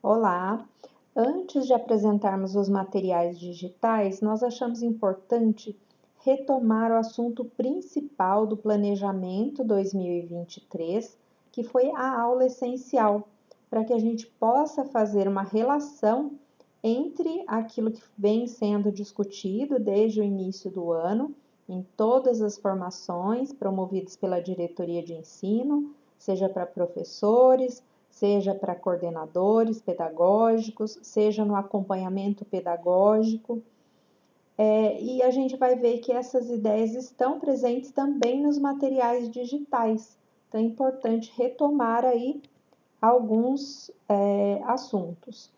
Olá! Antes de apresentarmos os materiais digitais, nós achamos importante retomar o assunto principal do Planejamento 2023, que foi a aula essencial, para que a gente possa fazer uma relação entre aquilo que vem sendo discutido desde o início do ano, em todas as formações promovidas pela diretoria de ensino, seja para professores, seja para coordenadores pedagógicos, seja no acompanhamento pedagógico. E a gente vai ver que essas ideias estão presentes também nos materiais digitais. Então, é importante retomar aí alguns assuntos.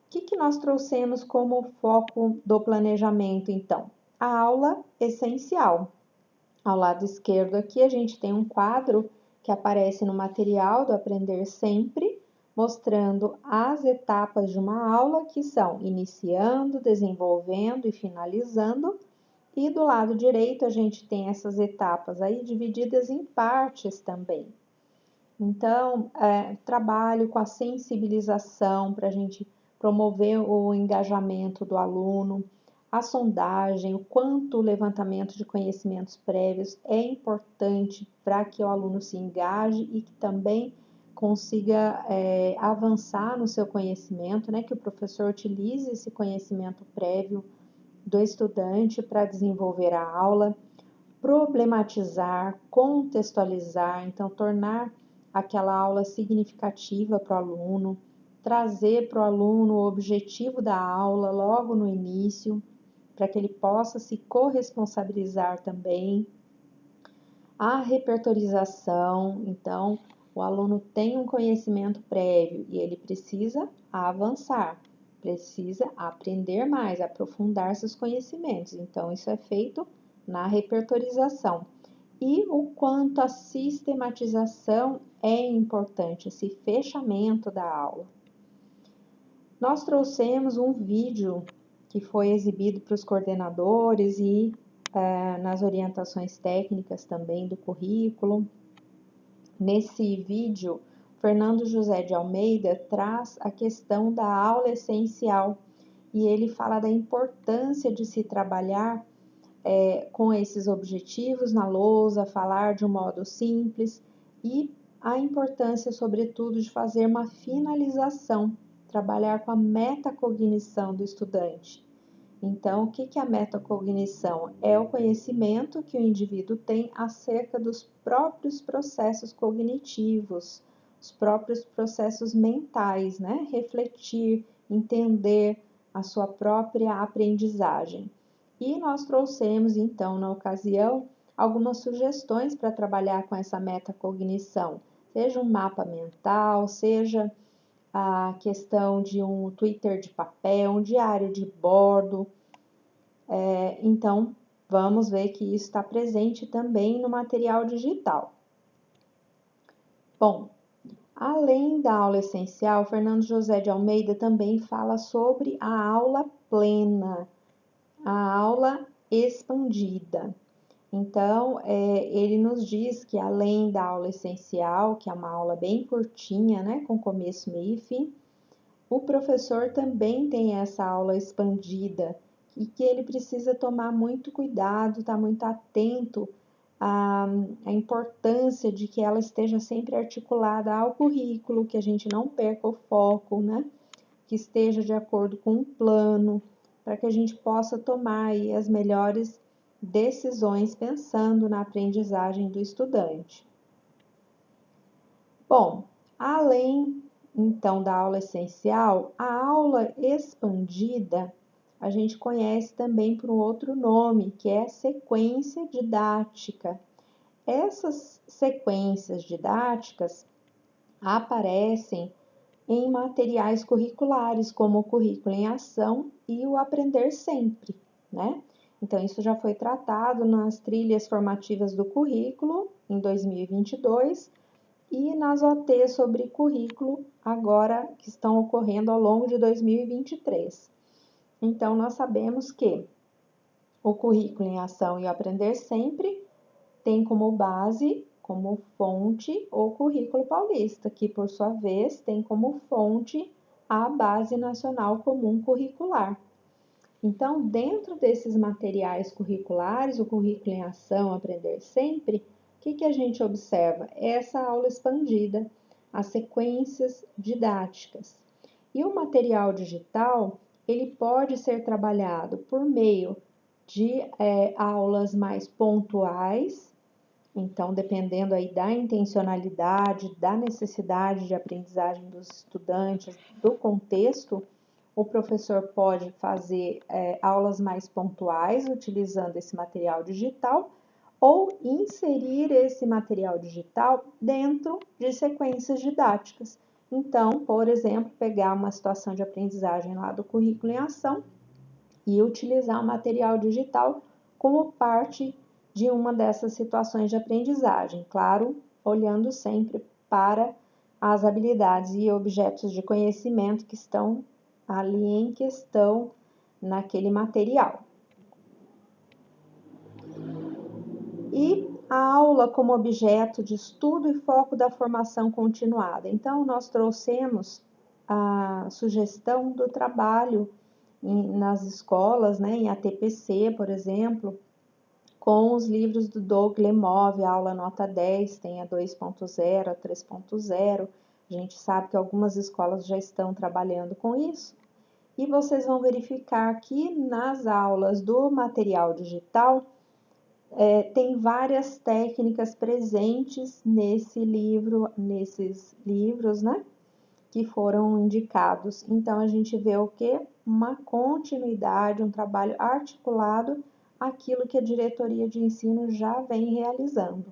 O que nós trouxemos como foco do planejamento, então? A aula essencial. Ao lado esquerdo aqui a gente tem um quadro que aparece no material do Aprender Sempre, mostrando as etapas de uma aula que são iniciando, desenvolvendo e finalizando. E do lado direito a gente tem essas etapas aí divididas em partes também. Então, trabalho com a sensibilização para a gente promover o engajamento do aluno, a sondagem, o quanto o levantamento de conhecimentos prévios é importante para que o aluno se engaje e que também consiga avançar no seu conhecimento, né? Que o professor utilize esse conhecimento prévio do estudante para desenvolver a aula, problematizar, contextualizar, então tornar aquela aula significativa para o aluno, trazer para o aluno o objetivo da aula logo no início, para que ele possa se corresponsabilizar também. A repertorização, então, o aluno tem um conhecimento prévio e ele precisa avançar, precisa aprender mais, aprofundar seus conhecimentos. Então, isso é feito na repertorização. E o quanto a sistematização é importante, esse fechamento da aula. Nós trouxemos um vídeo que foi exibido para os coordenadores e nas orientações técnicas também do currículo. Nesse vídeo, Fernando José de Almeida traz a questão da aula essencial e ele fala da importância de se trabalhar com esses objetivos na lousa, falar de um modo simples e a importância, sobretudo, de fazer uma finalização, trabalhar com a metacognição do estudante. Então, o que é a metacognição? É o conhecimento que o indivíduo tem acerca dos próprios processos cognitivos, os próprios processos mentais, né? Refletir, entender a sua própria aprendizagem. E nós trouxemos, então, na ocasião, algumas sugestões para trabalhar com essa metacognição, seja um mapa mental, seja a questão de um Twitter de papel, um diário de bordo. Então, vamos ver que isso está presente também no material digital. Bom, além da aula essencial, Fernando José de Almeida também fala sobre a aula plena, a aula expandida. Então, ele nos diz que além da aula essencial, que é uma aula bem curtinha, né, com começo, meio e fim, o professor também tem essa aula expandida e que ele precisa tomar muito cuidado, estar muito atento à importância de que ela esteja sempre articulada ao currículo, que a gente não perca o foco, né? Que esteja de acordo com um plano, para que a gente possa tomar aí as melhores decisões pensando na aprendizagem do estudante. Bom, além então da aula essencial, a aula expandida a gente conhece também por um outro nome, que é sequência didática. Essas sequências didáticas aparecem em materiais curriculares, como o Currículo em Ação e o Aprender Sempre, né? Então, isso já foi tratado nas trilhas formativas do currículo em 2022 e nas OT sobre currículo agora que estão ocorrendo ao longo de 2023. Então, nós sabemos que o Currículo em Ação e o Aprender Sempre tem como base, como fonte, o Currículo Paulista, que por sua vez tem como fonte a Base Nacional Comum Curricular. Então, dentro desses materiais curriculares, o Currículo em Ação, Aprender Sempre, o que a gente observa? Essa aula expandida, as sequências didáticas. E o material digital, ele pode ser trabalhado por meio de aulas mais pontuais, então, dependendo aí da intencionalidade, da necessidade de aprendizagem dos estudantes, do contexto, o professor pode fazer aulas mais pontuais utilizando esse material digital ou inserir esse material digital dentro de sequências didáticas. Então, por exemplo, pegar uma situação de aprendizagem lá do Currículo em Ação e utilizar o material digital como parte de uma dessas situações de aprendizagem, claro, olhando sempre para as habilidades e objetos de conhecimento que estão ali em questão naquele material. E a aula como objeto de estudo e foco da formação continuada. Então, nós trouxemos a sugestão do trabalho nas escolas, né, em ATPC, por exemplo, com os livros do Doug Lemov, aula nota 10, tem a 2.0, a 3.0. A gente sabe que algumas escolas já estão trabalhando com isso. E vocês vão verificar que nas aulas do material digital, tem várias técnicas presentes nesse livro, nesses livros, né? Que foram indicados. Então, a gente vê o que? Uma continuidade, um trabalho articulado, aquilo que a diretoria de ensino já vem realizando.